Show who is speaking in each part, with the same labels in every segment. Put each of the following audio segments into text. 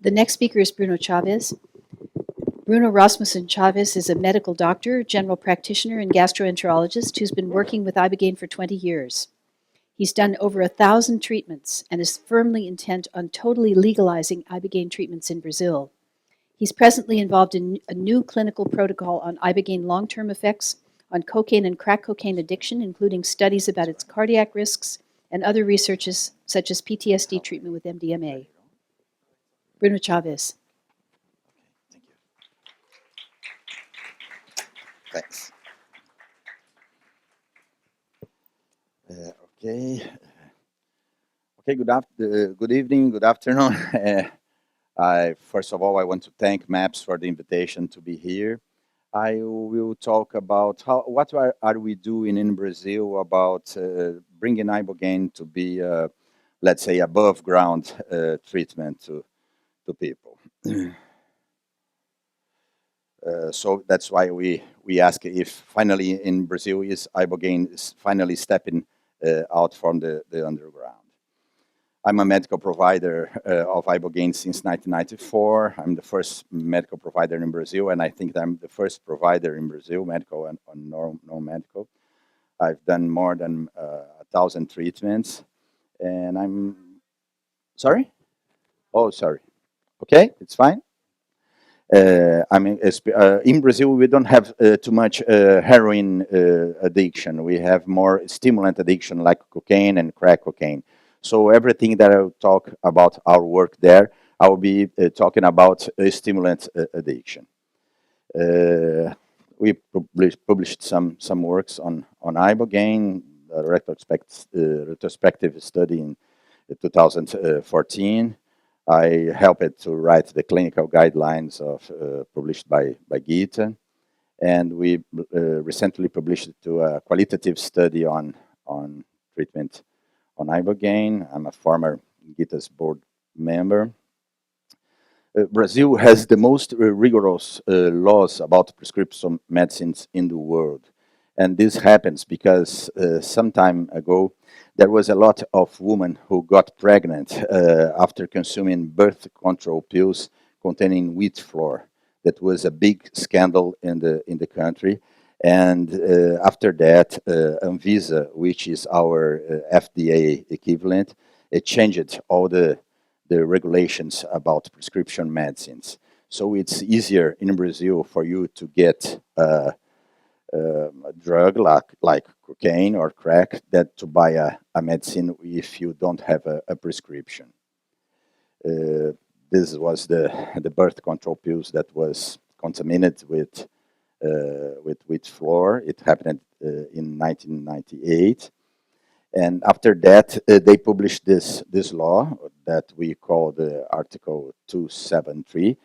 Speaker 1: The next speaker is Bruno Chaves. Bruno Rasmussen Chaves is a medical doctor, general practitioner, and gastroenterologist who's been working with Ibogaine for 20 years. He's done over 1,000 treatments and is firmly intent on totally legalizing Ibogaine treatments in Brazil. He's presently involved in a new clinical protocol on Ibogaine long-term effects on cocaine and crack cocaine addiction, including studies about its cardiac risks and other researches such as PTSD treatment with MDMA. Bruno Chaves.
Speaker 2: Thank you. Thanks. Okay. Okay. Good evening. Good afternoon. First of all, I want to thank MAPS for the invitation to be here. I will talk about what are we doing in Brazil about bringing Ibogaine to be, let's say, above ground treatment to people. So that's why we ask if finally in Brazil is Ibogaine is finally stepping out from the underground. I'm a medical provider of Ibogaine since 1994. I'm the first medical provider in Brazil, and I think I'm the first provider in Brazil, medical and non-medical. I've done more than 1,000 treatments, and I'm sorry. Oh, sorry. Okay, it's fine. In Brazil, we don't have too much heroin addiction. We have more stimulant addiction like cocaine and crack cocaine. So everything that I'll talk about our work there, I will be talking about stimulant addiction. We published some works on Ibogaine, a retrospective study in 2014. I helped to write the clinical guidelines published by Gita, and we recently published a qualitative study on treatment on Ibogaine. I'm a former Gita's board member. Brazil has the most rigorous laws about prescription medicines in the world. And this happens because some time ago, there was a lot of women who got pregnant after consuming birth control pills containing wheat flour. That was a big scandal in the country. And after that, Anvisa, which is our FDA equivalent, it changed all the regulations about prescription medicines. So it's easier in Brazil for you to get a drug like cocaine or crack than to buy a medicine if you don't have a prescription. This was the birth control pills that was contaminated with wheat flour. It happened in 1998. And after that, they published this law that we call the Article 273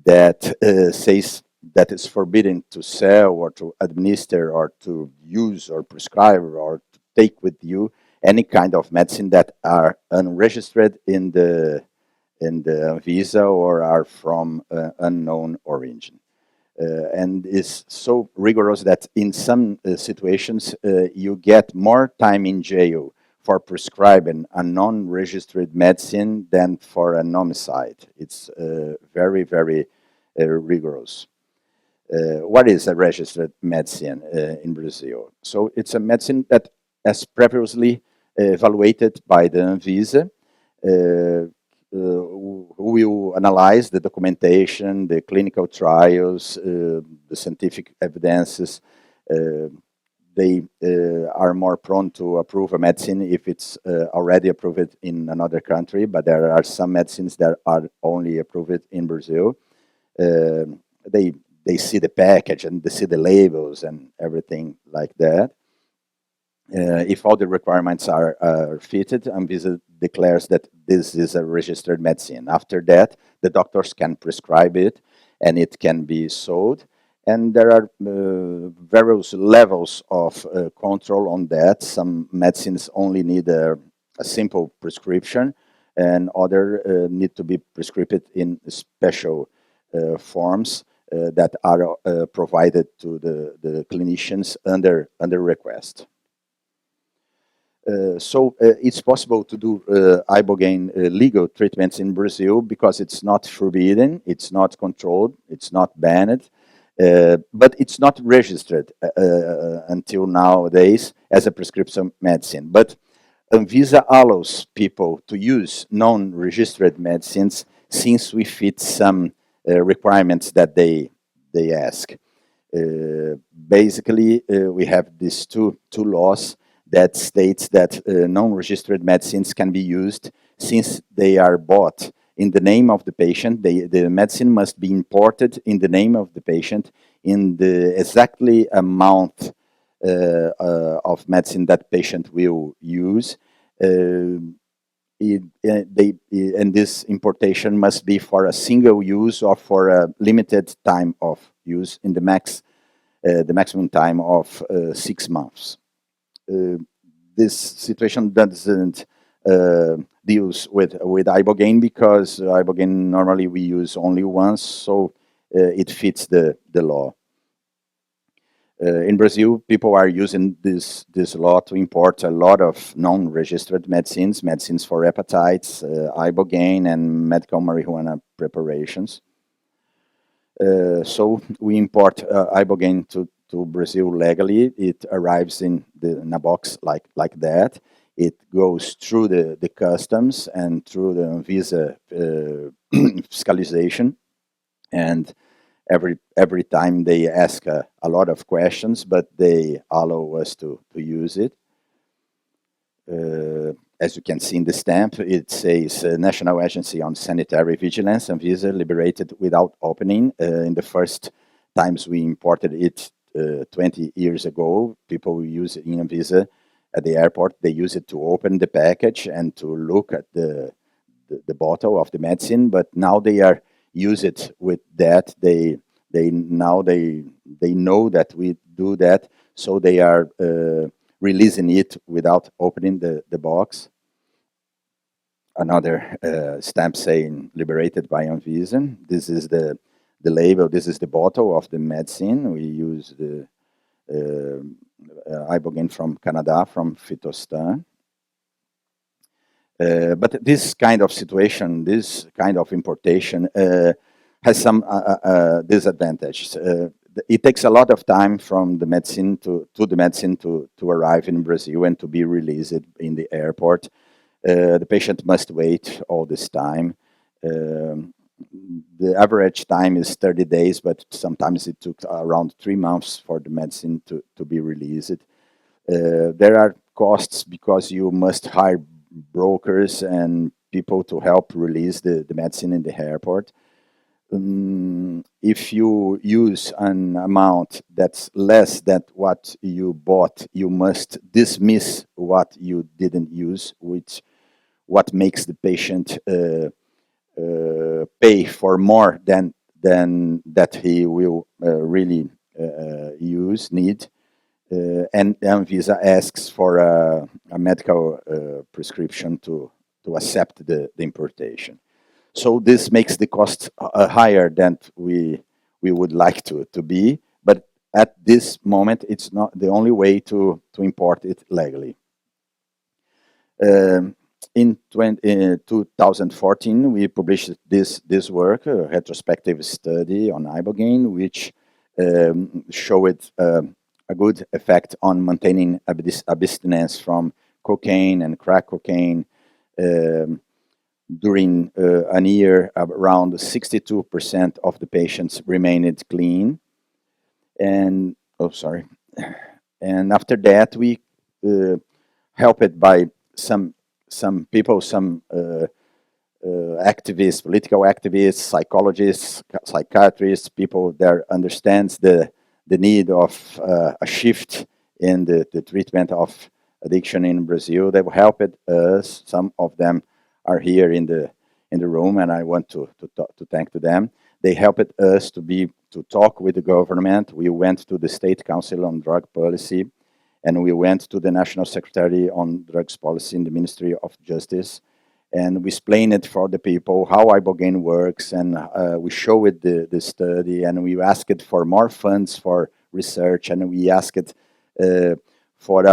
Speaker 2: that says that it's forbidden to sell or to administer or to use or prescribe or to take with you any kind of medicine that are unregistered in the Anvisa or are from unknown origin. And is so rigorous that in some situations you get more time in jail for prescribing a non-registered medicine than for a homicide. It's very, very rigorous. What is a registered medicine in Brazil? So it's a medicine that is previously evaluated by the Anvisa, who will analyze the documentation, the clinical trials, the scientific evidences. They are more prone to approve a medicine if it's already approved in another country, but there are some medicines that are only approved in Brazil. They see the package and they see the labels and everything like that. If all the requirements are fitted, Anvisa declares that this is a registered medicine. After that, the doctors can prescribe it and it can be sold. And there are various levels of control on that. Some medicines only need a simple prescription, and other need to be prescribed in special forms that are provided to the clinicians under request. It's possible to do Ibogaine legal treatments in Brazil because it's not forbidden, it's not controlled, it's not banned, but it's not registered until nowadays as a prescription medicine. But Anvisa allows people to use non-registered medicines since we fit some requirements that they ask. Basically, we have these two laws that states that non-registered medicines can be used since they are bought in the name of the patient. The medicine must be imported in the name of the patient in the exactly amount of medicine that patient will use. And this importation must be for a single use or for a limited time of use in the maximum time of 6 months. This situation doesn't deals with Ibogaine because Ibogaine normally we use only once, so it fits the law. In Brazil, people are using this law to import a lot of non-registered medicines for hepatitis, Ibogaine, and medical marijuana preparations. So we import Ibogaine to Brazil legally. It arrives in a box like that. It goes through the customs and through the Anvisa fiscalization, and every time they ask a lot of questions, but they allow us to use it. As you can see in the stamp, it says National Agency on Sanitary Vigilance, Anvisa, liberated without opening. In the first times we imported it 20 years ago, people use it in Anvisa at the airport. They use it to open the package and to look at the bottle of the medicine, but now they are use it with that. They know that we do that, so they are releasing it without opening the box. Another stamp saying liberated by Anvisa. This is the label. This is the bottle of the medicine. We use the Ibogaine from Canada, from Phytostan. But this kind of situation, this kind of importation has some disadvantages. It takes a lot of time from the medicine to arrive in Brazil and to be released in the airport. The patient must wait all this time. The average time is 30 days, but sometimes it took around 3 months for the medicine to be released. There are costs because you must hire brokers and people to help release the medicine in the airport. If you use an amount that's less than what you bought, you must dismiss what you didn't use, which what makes the patient pay for more than that he will really need. And Anvisa asks for a medical prescription to accept the importation. So this makes the cost higher than we would like to be, but at this moment, it's not the only way to import it legally. In 2014, we published this work, a retrospective study on Ibogaine, which showed a good effect on maintaining abstinence from cocaine and crack cocaine. During a year, around 62% of the patients remained clean. And, and after that, we helped by some people, some activists, political activists, psychologists, psychiatrists, people that understands the need of a shift in the treatment of addiction in Brazil. They helped us. Some of them are here in the room, and I want to thank to them. They helped us to talk with the government. We went to the State Council on Drug Policy, and we went to the National Secretary on Drugs Policy in the Ministry of Justice, and we explained it for the people how Ibogaine works, and we showed the study, and we asked for more funds for research, and we asked for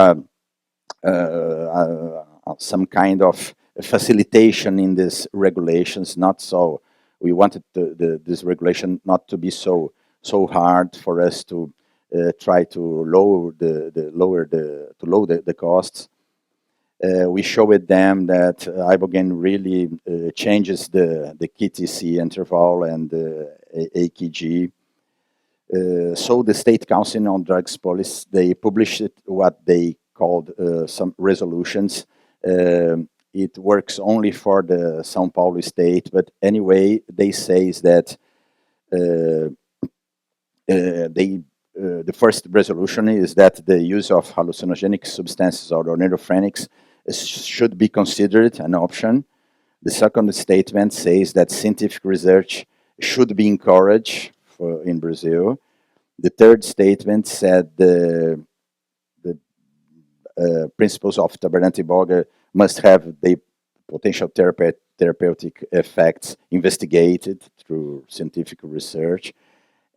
Speaker 2: some kind of facilitation in these regulations. Not so. We wanted this regulation not to be so hard for us to try to lower the costs. We showed them that Ibogaine really changes the KTC interval and the AKG. So the State Council on Drugs Policy, they published what they called some resolutions. It works only for the São Paulo state, but anyway, they say that the first resolution is that the use of hallucinogenic substances or neurophrenics should be considered an option. The second statement says that scientific research should be encouraged in Brazil. The third statement said the principles of Tabernet-Iboga must have the potential therapeutic effects investigated through scientific research.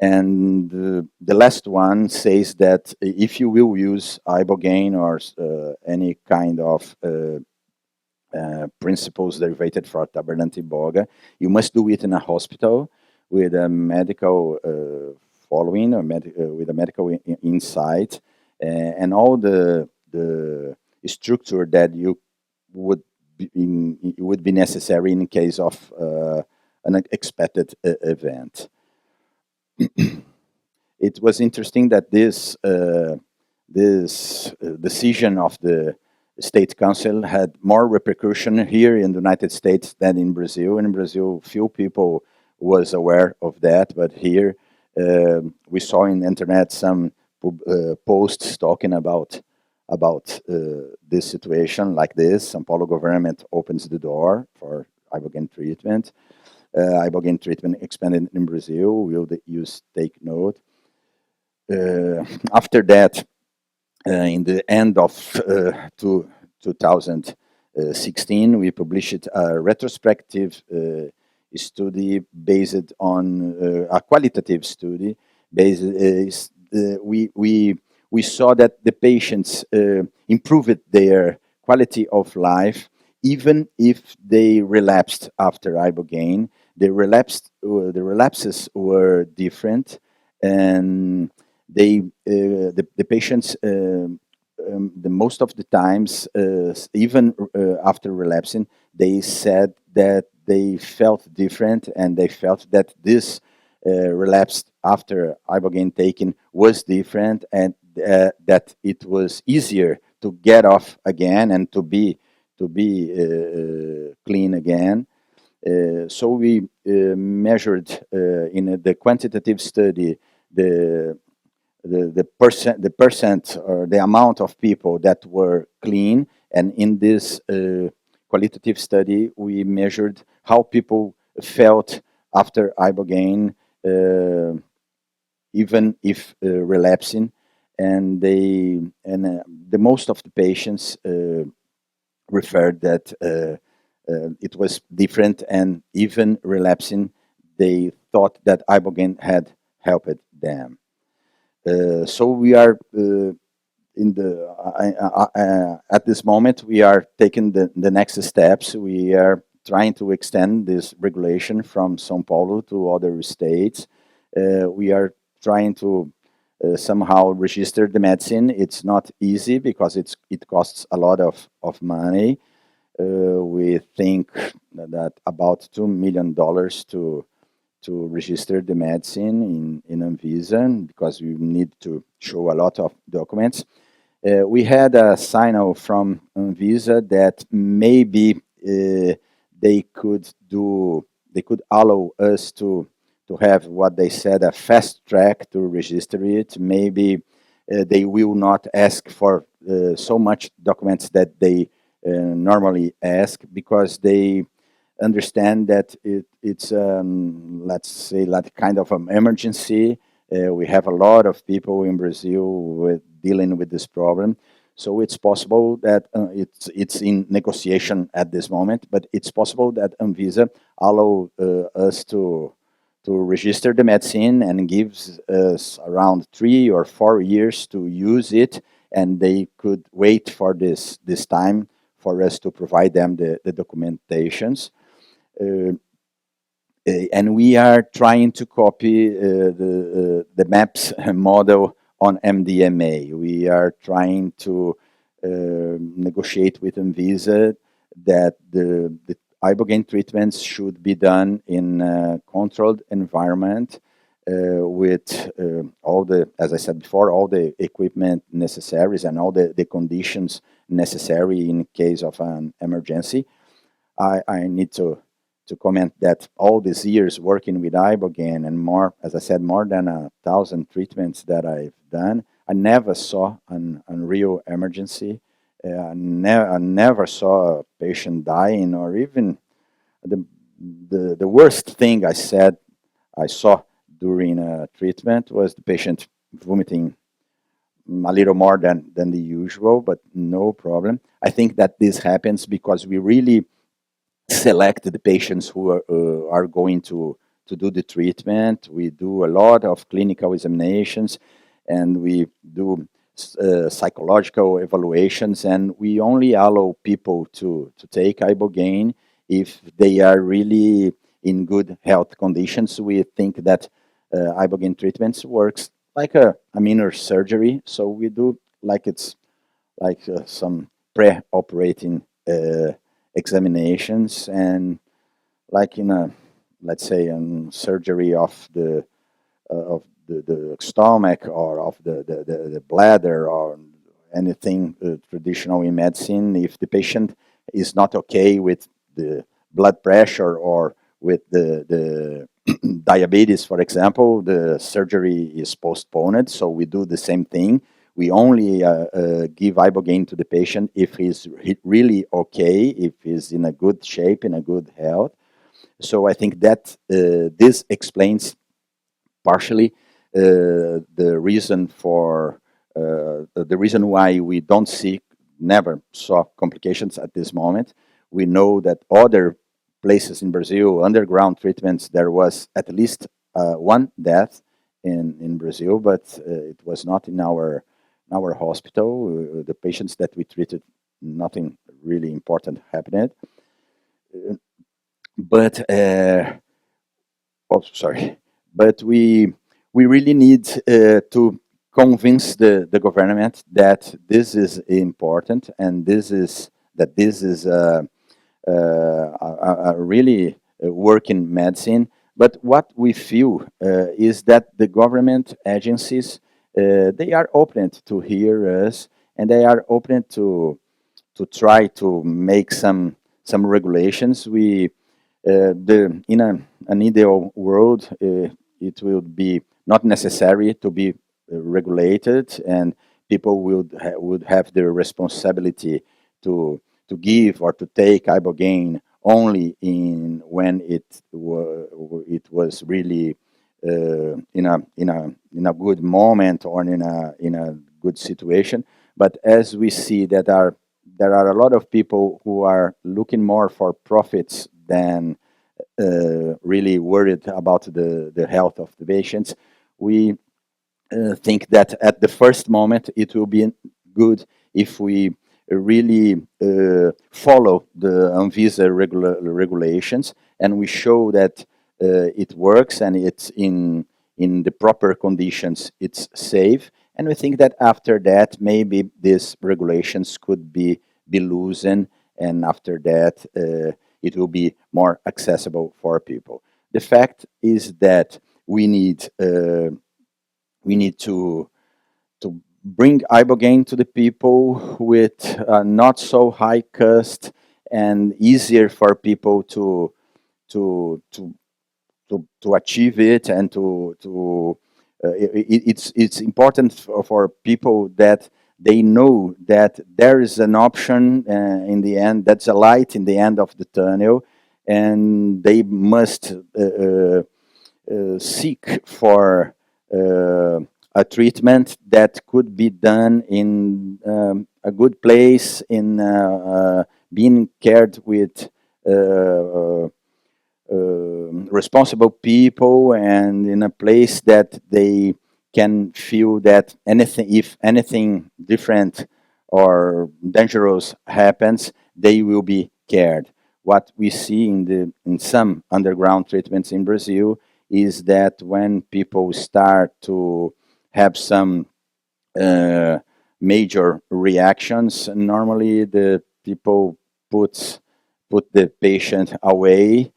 Speaker 2: And the last one says that if you will use Ibogaine or any kind of principles derivated from Tabernet-Iboga, you must do it in a hospital with a medical following, or with a medical insight, and all the structure that you would be necessary in case of an unexpected event. It was interesting that this decision of the State Council had more repercussion here in the United States than in Brazil. In Brazil, few people was aware of that, but here we saw in the internet some posts talking about this situation like this. São Paulo government opens the door for Ibogaine treatment. Ibogaine treatment expanded in Brazil. Will the use take note? After that, in the end of 2016, we published a retrospective study based on a qualitative study. We saw that the patients improved their quality of life even if they relapsed after Ibogaine. The relapses were different, and the patients the most of the times, even after relapsing, they said that they felt different, and they felt that this relapse after Ibogaine taken was different, and that it was easier to get off again and to be clean again. So we measured in the quantitative study the percent or the amount of people that were clean, and in this qualitative study we measured how people felt after Ibogaine, even if relapsing, and the most of the patients referred that it was different, and even relapsing, they thought that Ibogaine had helped them. So we are at this moment we are taking the next steps. We are trying to extend this regulation from São Paulo to other states. We are trying to somehow register the medicine. It's not easy because it costs a lot of money. We think that about $2 million to register the medicine in Anvisa, because we need to show a lot of documents. We had a signal from Anvisa that maybe they could allow us to have what they said, a fast track to register it. Maybe they will not ask for so much documents that they normally ask, because they understand that it's let's say like kind of an emergency. We have a lot of people in Brazil dealing with this problem, so it's possible that it's in negotiation at this moment, but it's possible that Anvisa allow us to register the medicine and gives us around 3 or 4 years to use it, and they could wait for this time for us to provide them the documentations. Uh, and we are trying to copy the MAPS model on MDMA. We are trying to negotiate with Anvisa that the Ibogaine treatments should be done in a controlled environment with all the, as I said before, all the equipment necessary and all the conditions necessary in case of an emergency. I need to comment that all these years working with Ibogaine and more, as I said, more than 1,000 treatments that I've done, I never saw a real emergency. I never saw a patient dying, or even the worst thing I saw during a treatment was the patient vomiting a little more than the usual, but no problem. I think that this happens because we really select the patients who are going to do the treatment. We do a lot of clinical examinations, and we do psychological evaluations, and we only allow people to take Ibogaine if they are really in good health conditions. We think that Ibogaine treatments works like a minor surgery, so we do like it's like some pre-operating examinations, and like in a, let's say, surgery of the stomach or of the bladder or anything traditional in medicine. If the patient is not okay with the blood pressure or with the diabetes, for example, the surgery is postponed. So we do the same thing. We only give Ibogaine to the patient if he's really okay, if he's in a good shape, in a good health. So I think that this explains partially the reason for the reason why we don't see, never saw complications at this moment. We know that other places in Brazil, underground treatments, there was at least one death in Brazil, but it was not in our hospital. The patients that we treated, nothing really important happened. But oh, sorry. But we really need to convince the government that this is important, and this is a really working medicine. But what we feel is that the government agencies, they are open to hear us, and they are open to try to make some regulations. We in an ideal world, it will be not necessary to be regulated, and people would have the responsibility to give or to take Ibogaine only in when it was really in a good moment or in a good situation. But as we see that there are a lot of people who are looking more for profits than really worried about the health of the patients, we think that at the first moment it will be good if we really follow the Anvisa regulations, and we show that it works and it's in the proper conditions, it's safe. And we think that after that, maybe these regulations could be loosened, and after that, it will be more accessible for people. The fact is that we need to bring Ibogaine to the people with not so high cost, and easier for people to achieve it, and it's important for people that they know that there is an option in the end, that's a light in the end of the tunnel, and they must seek for a treatment that could be done in a good place, in being cared with responsible people, and in a place that they can feel that if anything different or dangerous happens, they will be cared. What we see in some underground treatments in Brazil is that when people start to have some uh, major reactions, normally the people put the patient away,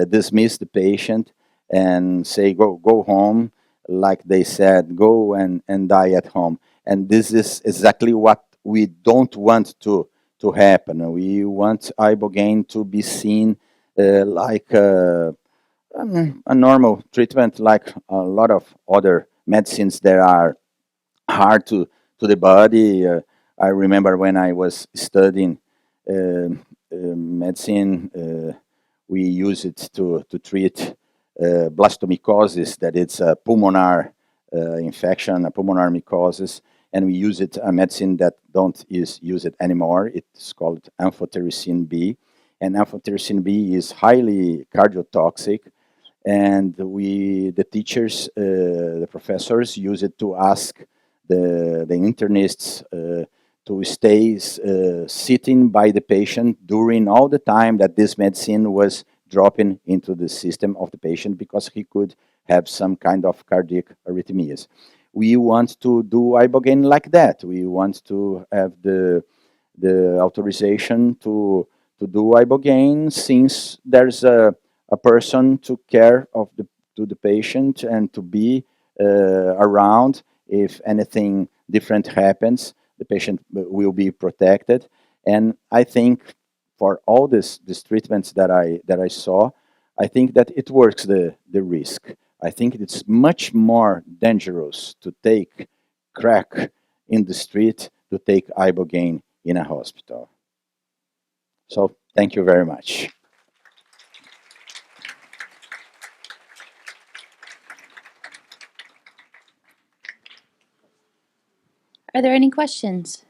Speaker 2: dismiss the patient, and say go home, like they said, go and die at home. And this is exactly what we don't want to happen. We want ibogaine to be seen like a normal treatment, like a lot of other medicines that are hard to the body. I remember when I was studying medicine, we use it to treat blastomycosis, that it's a pulmonary infection, a pulmonary mycosis, and we use it a medicine that don't use it anymore. It's called amphotericin B, and amphotericin B is highly cardiotoxic, and the teachers, the professors use it to ask the internists to stay sitting by the patient during all the time that this medicine was dropping into the system of the patient, because he could have some kind of cardiac arrhythmias. We want to do ibogaine like that. We want to have the authorization to do ibogaine, since there's a person to care of the patient and to be around if anything different happens. The patient will be protected. And I think for all these treatments that I saw, I think that it works the risk. I think it's much more dangerous to take crack in the street to take ibogaine in a hospital. So thank you very much.
Speaker 3: Are there any questions?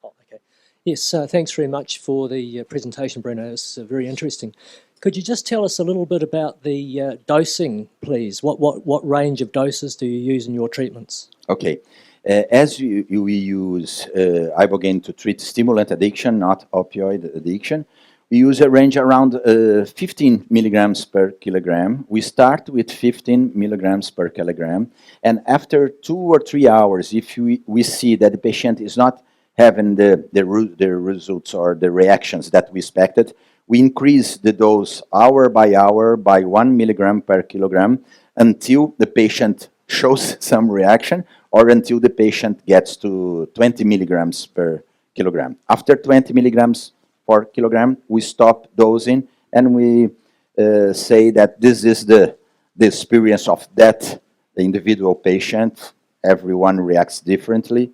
Speaker 4: Oh, okay. Yes, thanks very much for the presentation, Bruno. It's very interesting. Could you just tell us a little bit about the dosing, please? What range of doses do you use in your treatments?
Speaker 2: Okay. As we use ibogaine to treat stimulant addiction, not opioid addiction, we use a range around 15 milligrams per kilogram. We start with 15 milligrams per kilogram, and after 2 or 3 hours, if we see that the patient is not having the results or the reactions that we expected, we increase the dose hour by hour by 1 milligram per kilogram until the patient shows some reaction, or until the patient gets to 20 milligrams per kilogram. After 20 milligrams per kilogram, we stop dosing, and we say that this is the experience of that the individual patient. Everyone reacts differently.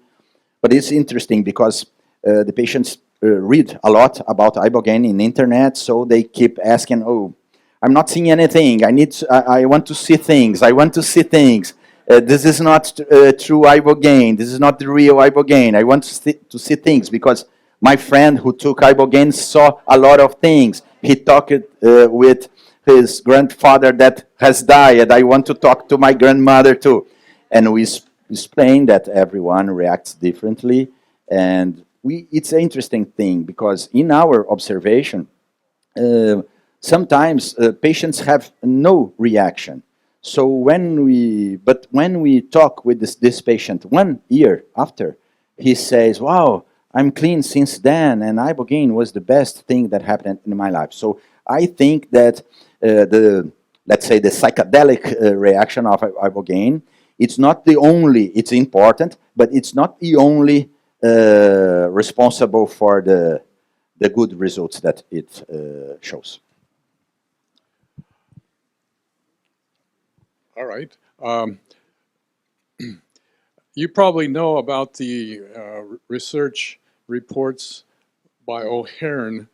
Speaker 2: But it's interesting because the patients read a lot about ibogaine in the internet, so they keep asking, "Oh, I'm not seeing anything. I want to see things. I want to see things. This is not true ibogaine. This is not the real ibogaine. I want to see things because my friend who took ibogaine saw a lot of things. He talked with his grandfather that has died. I want to talk to my grandmother too." And we explain that everyone reacts differently, and it's an interesting thing because in our observation, sometimes patients have no reaction. So when we talk with this patient 1 year after, he says, "Wow, I'm clean since then, and ibogaine was the best thing that happened in my life." So I think that let's say the psychedelic reaction of ibogaine, it's not the only, it's important, but it's not the only responsible for the good results that it shows.
Speaker 5: All right. You probably know about the research reports by O'Hearn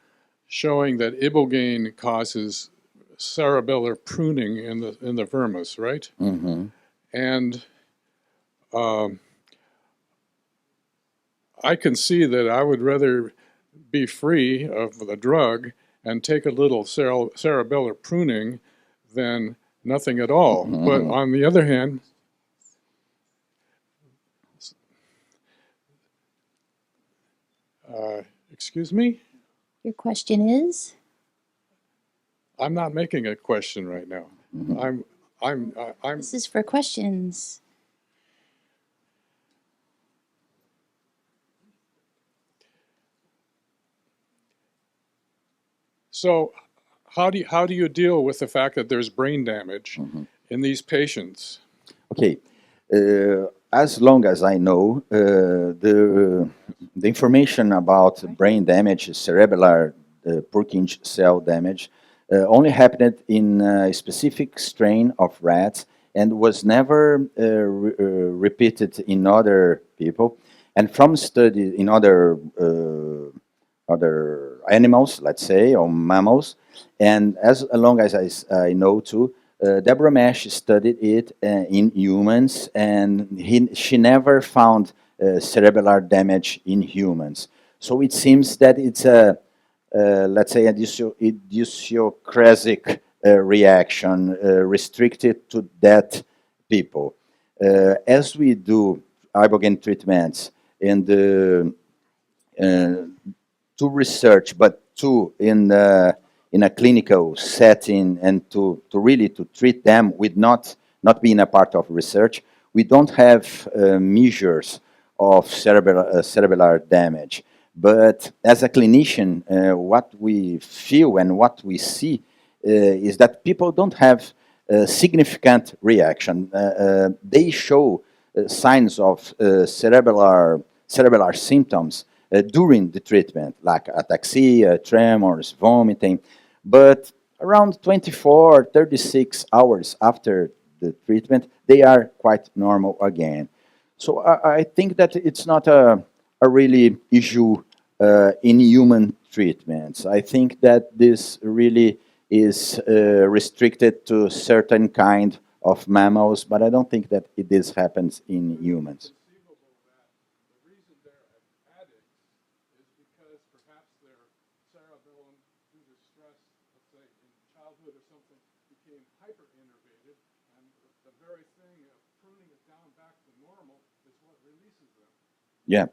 Speaker 5: showing that ibogaine causes cerebellar pruning in the vermis, right?
Speaker 2: Mm-hmm.
Speaker 5: And I can see that I would rather be free of the drug and take a little cerebellar pruning than nothing at all. But on the other hand, excuse me?
Speaker 3: Your question is?
Speaker 5: I'm not making a question right now. I'm
Speaker 3: This is for questions.
Speaker 5: So how do you deal with the fact that there's brain damage in these patients?
Speaker 2: Okay. As long as I know, the information about brain damage, cerebellar Purkinje cell damage, only happened in a specific strain of rats and was never repeated in other people. And from study in other animals, let's say, or mammals, and as long as I know too, Deborah Mesh studied it in humans, and she never found cerebellar damage in humans. So it seems that it's a, let's say, idiopathic reaction restricted to that people. As we do Ibogaine treatments in the to research, but to in a clinical setting, and to really to treat them with not being a part of research, we don't have measures of cerebellar damage. But as a clinician, what we feel and what we see is that people don't have significant reaction. They show signs of cerebellar symptoms during the treatment, like ataxia, tremors, vomiting. But around 24, 36 hours after the treatment, they are quite normal again. So I think that it's not a really issue in human treatments. I think that this really is restricted to certain kind of mammals, but I don't think that this happens in humans. Yeah.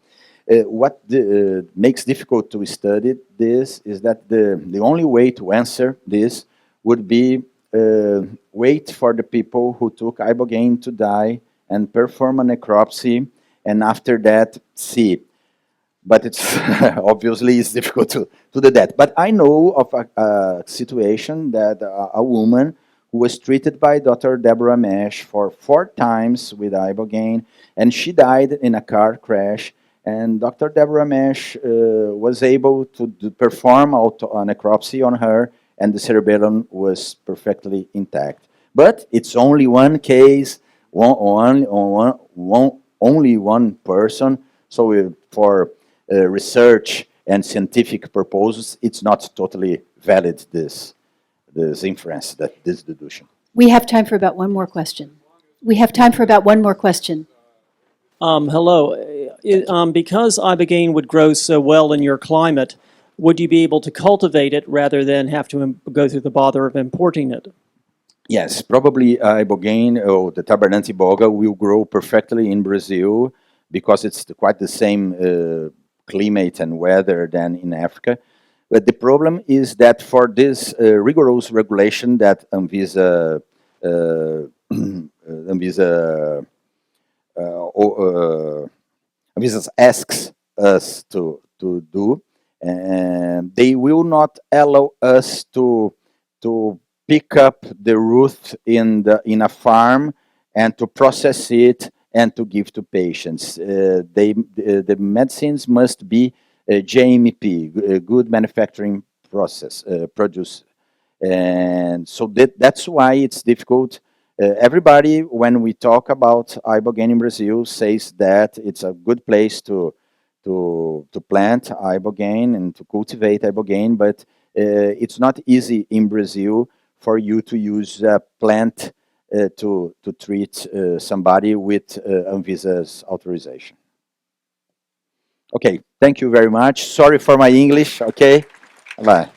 Speaker 2: What makes difficult to study this is that the only way to answer this would be wait for the people who took Ibogaine to die and perform a necropsy, and after that, see. But it's obviously it's difficult to do that. But I know of a situation that a woman who was treated by Dr. Deborah Mesh for 4 times with Ibogaine, and she died in a car crash. And Dr. Deborah Mesh was able to perform a necropsy on her, and the cerebellum was perfectly intact. But it's only one case, only one person. So for research and scientific purposes, it's not totally valid, this inference, this deduction.
Speaker 1: We have time for about one more question.
Speaker 6: Hello. Because Ibogaine would grow so well in your climate, would you be able to cultivate it rather than have to go through the bother of importing it?
Speaker 2: Yes, probably Ibogaine or the Tabernacle Iboga will grow perfectly in Brazil because it's quite the same climate and weather than in Africa. But the problem is that for this rigorous regulation that Anvisa asks us to do, and they will not allow us to pick up the root in a farm and to process it and to give to patients. The medicines must be GMP, good manufacturing process produce, and so that's why it's difficult. Everybody, when we talk about Ibogaine in Brazil, says that it's a good place to plant Ibogaine and to cultivate Ibogaine, but it's not easy in Brazil for you to use a plant to treat somebody with Anvisa's authorization. Okay, thank you very much. Sorry for my English, okay? Bye.